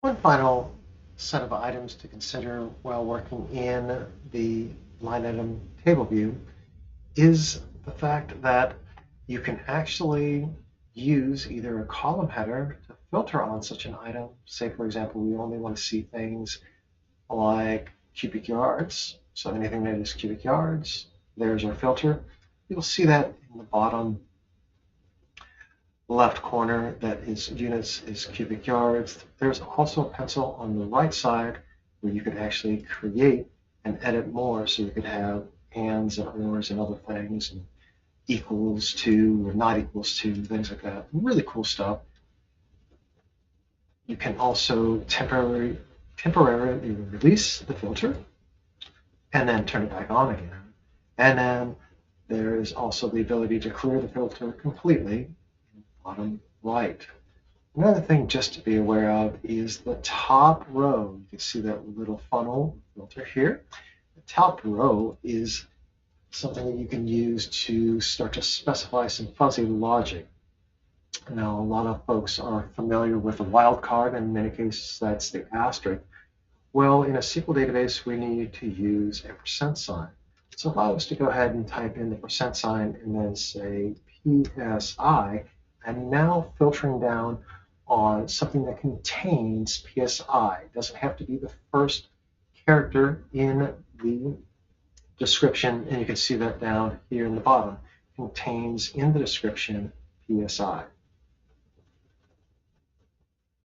One final set of items to consider while working in the line item table view is the fact that you can actually use either a column header to filter on such an item. Say, for example, we only want to see things like cubic yards. So anything that is cubic yards, there's our filter. You'll see that in the bottom left corner that is units is cubic yards. There's also a pencil on the right side where you could actually create and edit more, so you could have ands and ors and other things, and equals to or not equals to, things like that. Really cool stuff. You can also temporarily release the filter and then turn it back on again. And then there is also the ability to clear the filter completely in the bottom right. Another thing just to be aware of is the top row. You can see that little funnel filter here. The top row is something that you can use to start to specify some fuzzy logic. Now, a lot of folks are familiar with a wildcard, and in many cases that's the asterisk. Well, in a SQL database, we need to use a percent sign. So if I was to go ahead and type in the percent sign and then say PSI, I'm now filtering down on something that contains PSI. It doesn't have to be the first character in the description, and you can see that down here in the bottom. Contains in the description PSI.